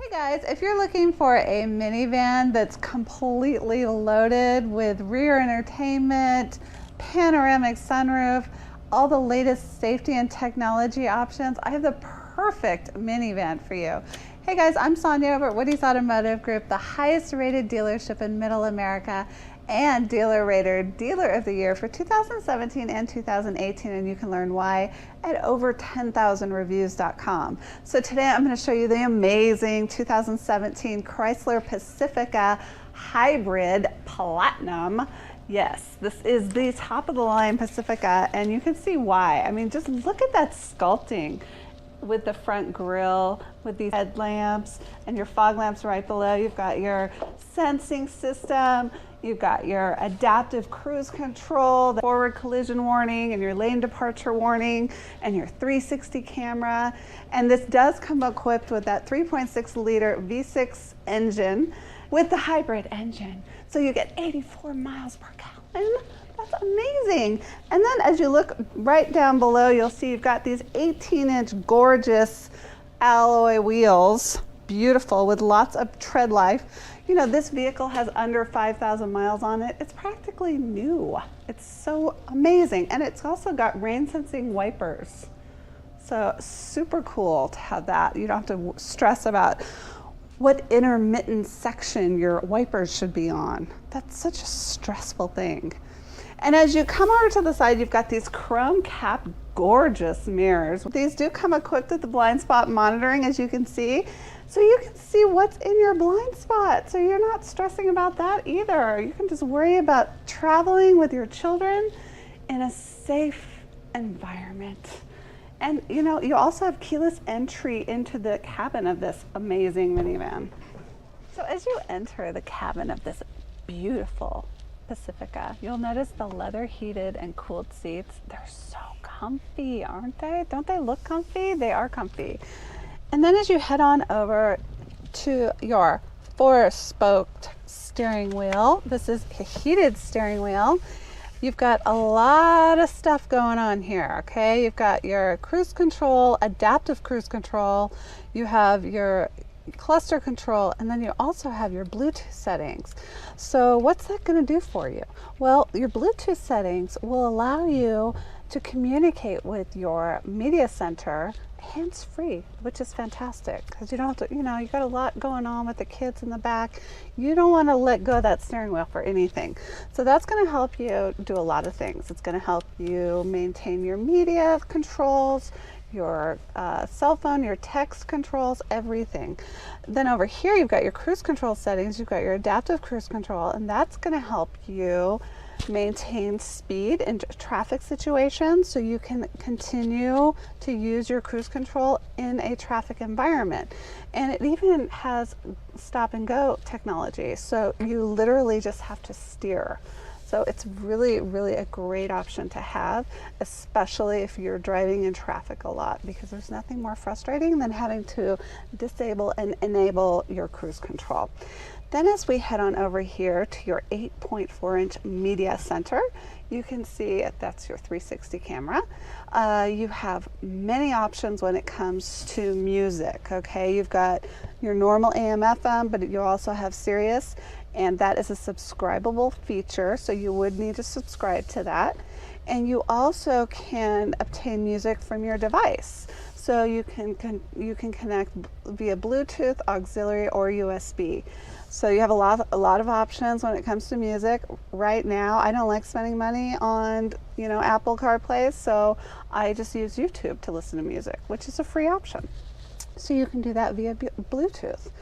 Hey guys, if you're looking for a minivan that's completely loaded with rear entertainment, panoramic sunroof, all the latest safety and technology options, I have the perfect minivan for you. Hey guys, I'm Sonia over at Woody's Automotive Group, the highest rated dealership in Middle America and Dealer Rated Dealer of the Year for 2017 and 2018, and you can learn why at over10,000reviews.com. So today I'm going to show you the amazing 2017 Chrysler Pacifica Hybrid Platinum. Yes, this is the top of the line Pacifica, and you can see why. I mean, just look at that sculpting with the front grille, with these headlamps and your fog lamps right below. You've got your sensing system, you've got your adaptive cruise control, the forward collision warning and your lane departure warning, and your 360 camera. And this does come equipped with that 3.6 liter V6 engine with the hybrid engine. So you get 84 miles per gallon. That's amazing. And then as you look right down below, you'll see you've got these 18-inch gorgeous alloy wheels, beautiful, with lots of tread life. You know, this vehicle has under 5,000 miles on it. It's practically new. It's so amazing. And it's also got rain sensing wipers. So super cool to have that. You don't have to stress about what intermittent section your wipers should be on. That's such a stressful thing. And as you come over to the side, you've got these chrome cap gorgeous mirrors. These do come equipped with the blind spot monitoring, as you can see. So you can see what's in your blind spot. So you're not stressing about that either. You can just worry about traveling with your children in a safe environment. And you know, you also have keyless entry into the cabin of this amazing minivan. So as you enter the cabin of this beautiful Pacifica, you'll notice the leather heated and cooled seats. They're so comfy, aren't they? Don't they look comfy? They are comfy. And then as you head on over to your 4-spoked steering wheel, this is a heated steering wheel. You've got a lot of stuff going on here, okay? You've got your cruise control, adaptive cruise control, you have your cluster control, and then you also have your Bluetooth settings. So what's that going to do for you? Well, your Bluetooth settings will allow you to communicate with your media center hands-free, which is fantastic because you don't have to, you know, you got a lot going on with the kids in the back. You don't want to let go of that steering wheel for anything. So that's going to help you do a lot of things. It's going to help you maintain your media controls, your cell phone, your text controls, everything. Then over here you've got your cruise control settings, you've got your adaptive cruise control, and that's going to help you maintain speed in traffic situations so you can continue to use your cruise control in a traffic environment. And it even has stop and go technology, so you literally just have to steer. So it's really, really a great option to have, especially if you're driving in traffic a lot, because there's nothing more frustrating than having to disable and enable your cruise control. Then as we head on over here to your 8.4-inch media center, you can see that's your 360 camera. You have many options when it comes to music, okay? You've got your normal AM, FM, but you also have Sirius, and that is a subscribable feature, so you would need to subscribe to that. And you also can obtain music from your device. So you can connect via Bluetooth, auxiliary, or USB. So you have a lot of options when it comes to music. Right now, I don't like spending money on, you know, Apple CarPlay, so I just use YouTube to listen to music, which is a free option. So you can do that via Bluetooth.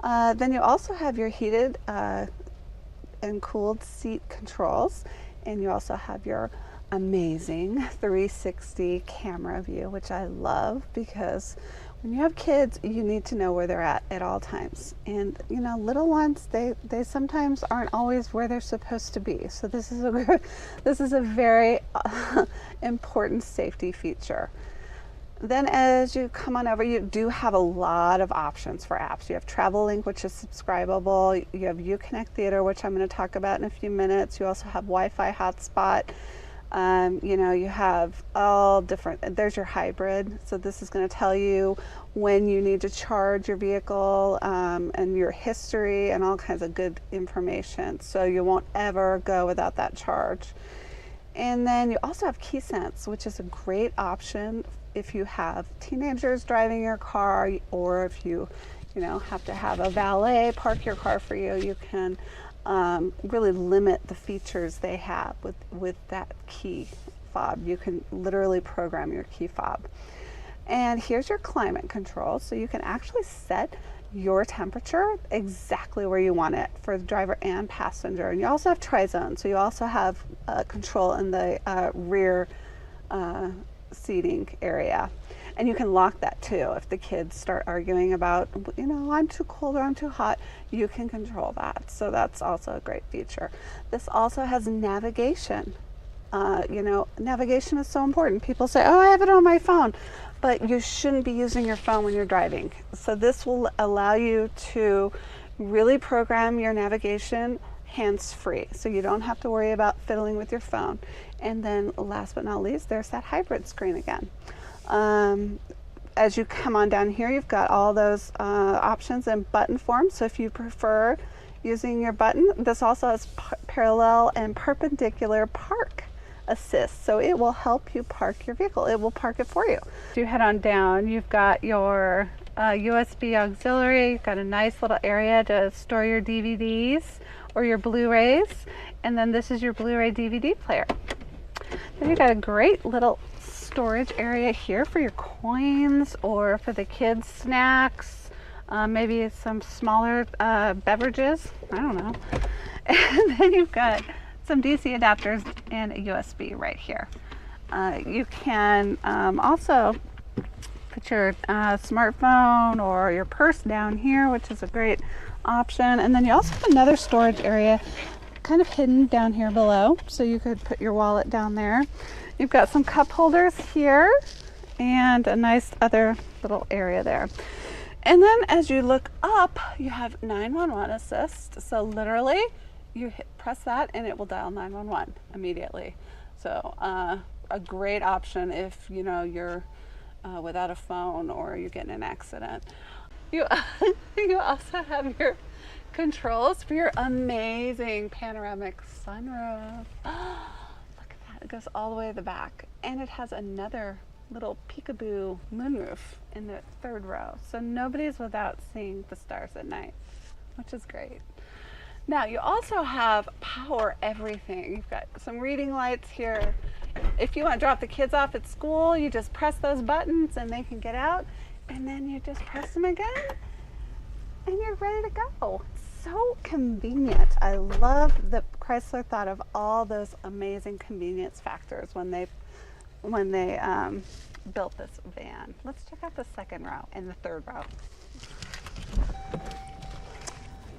Then you also have your heated and cooled seat controls, and you also have your amazing 360 camera view, which I love because when you have kids, you need to know where they're at all times. And you know, little ones, they sometimes aren't always where they're supposed to be. So this is a very important safety feature. Then as you come on over, you do have a lot of options for apps. You have Travel Link, which is subscribable. You have Uconnect Theater, which I'm going to talk about in a few minutes. You also have Wi-Fi hotspot. You know, you have all different, there's your hybrid. So this is going to tell you when you need to charge your vehicle, and your history and all kinds of good information. So you won't ever go without that charge. And then you also have Key Sense, which is a great option if you have teenagers driving your car, or if you know, have to have a valet park your car for you. You can really limit the features they have with that key fob. You can literally program your key fob. And here's your climate control, so you can actually set your temperature exactly where you want it for the driver and passenger. And you also have tri-zone, so you also have control in the rear seating area. And you can lock that too. If the kids start arguing about, you know, I'm too cold or I'm too hot, you can control that. So that's also a great feature. This also has navigation. You know, navigation is so important. People say, oh, I have it on my phone. But you shouldn't be using your phone when you're driving. So this will allow you to really program your navigation hands-free, so you don't have to worry about fiddling with your phone. And then last but not least, there's that hybrid screen again. As you come on down here, you've got all those options in button form. So if you prefer using your button, this also has parallel and perpendicular park assist, so it will help you park your vehicle. It will park it for you. If you head on down, you've got your USB auxiliary. You've got a nice little area to store your DVDs or your Blu-rays, and then this is your Blu-ray DVD player. Then you've got a great little storage area here for your coins or for the kids' snacks, maybe some smaller beverages, I don't know. And then you've got some DC adapters and a USB right here. You can also put your smartphone or your purse down here, which is a great option. And then you also have another storage area kind of hidden down here below, so you could put your wallet down there. You've got some cup holders here and a nice other little area there. And then as you look up, you have 911 assist. So literally you press that and it will dial 911 immediately. So a great option if you know you're without a phone or you get in an accident. You also have your controls for your amazing panoramic sunroof. Look at that, it goes all the way to the back, and it has another little peekaboo moonroof in the third row, so nobody's without seeing the stars at night, which is great. Now you also have power everything. You've got some reading lights here. If you want to drop the kids off at school, you just press those buttons and they can get out, and then you just press them again and you're ready to go. So convenient. I love that Chrysler thought of all those amazing convenience factors when they built this van. Let's check out the second row and the third row.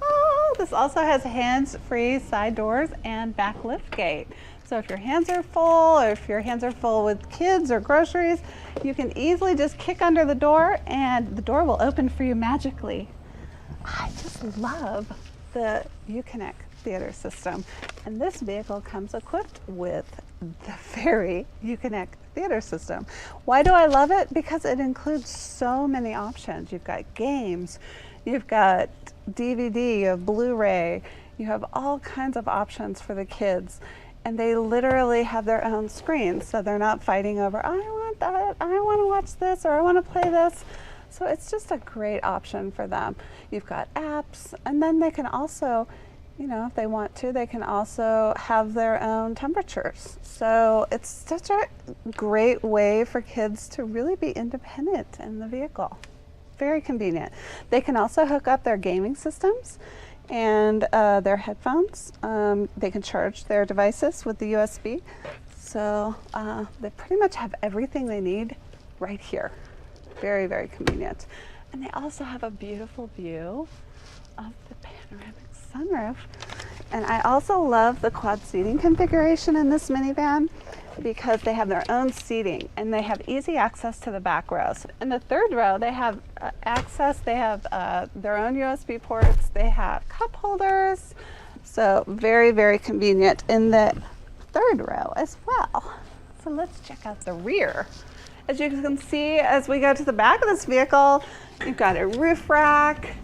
Oh, this also has hands-free side doors and back liftgate. So if your hands are full, or if your hands are full with kids or groceries, you can easily just kick under the door and the door will open for you magically. I just love the Uconnect theater system, and this vehicle comes equipped with the very Uconnect theater system. Why do I love it? Because it includes so many options. You've got games, you've got DVD, you have Blu-ray, you have all kinds of options for the kids, and they literally have their own screens, so they're not fighting over, I want that, I want to watch this, or I want to play this. So it's just a great option for them. You've got apps, and then they can also, you know, if they want to, they can also have their own temperatures. So it's such a great way for kids to really be independent in the vehicle. Very convenient. They can also hook up their gaming systems and their headphones. They can charge their devices with the USB. So they pretty much have everything they need right here. Very, very convenient. And they also have a beautiful view of the panoramic sunroof. And I also love the quad seating configuration in this minivan because they have their own seating and they have easy access to the back rows. In the third row, they have access, they have their own USB ports, they have cup holders. So very, very convenient in the third row as well. So let's check out the rear. As you can see, as we go to the back of this vehicle, you've got a roof rack,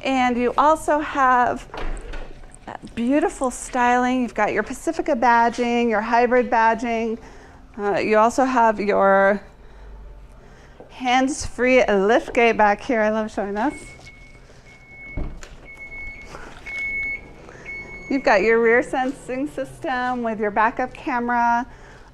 and you also have that beautiful styling. You've got your Pacifica badging, your hybrid badging. You also have your hands-free liftgate back here. I love showing this. You've got your rear sensing system with your backup camera.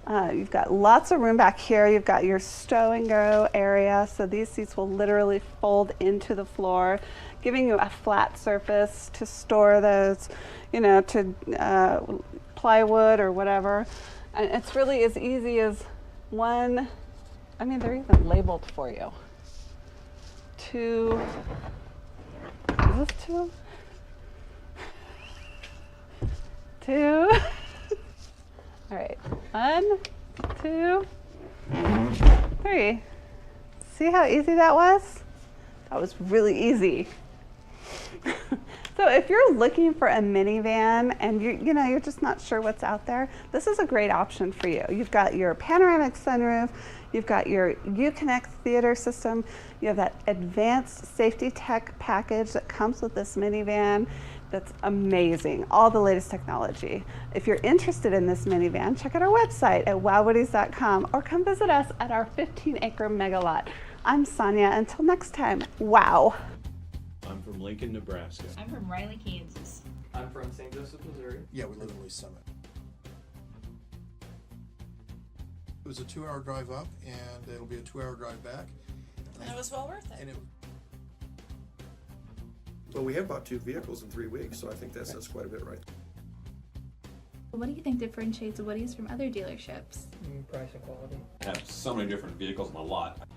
You've got lots of room back here. You've got your stow and go area. So these seats will literally fold into the floor, giving you a flat surface to store those, you know, to plywood or whatever. And it's really as easy as one, I mean, they're even labeled for you. Two, is this two? Two. All right, 1, 2, 3. See how easy that was? That was really easy. So if you're looking for a minivan and you're just not sure what's out there, this is a great option for you. You've got your panoramic sunroof, you've got your Uconnect theater system, you have that advanced safety tech package that comes with this minivan. That's amazing, all the latest technology. If you're interested in this minivan, check out our website at WowWoodys.com or come visit us at our 15-acre mega lot. I'm Sonia. Until next time, wow. I'm from Lincoln, Nebraska. I'm from Riley, Kansas. I'm from St. Joseph, Missouri. Yeah, we live in Lee's Summit. It was a 2-hour drive up, and it'll be a 2-hour drive back. And it was well worth it. Well, we have bought 2 vehicles in 3 weeks, so I think that's quite a bit right. What do you think differentiates WOODYS from other dealerships? Price and quality. I have so many different vehicles on the lot.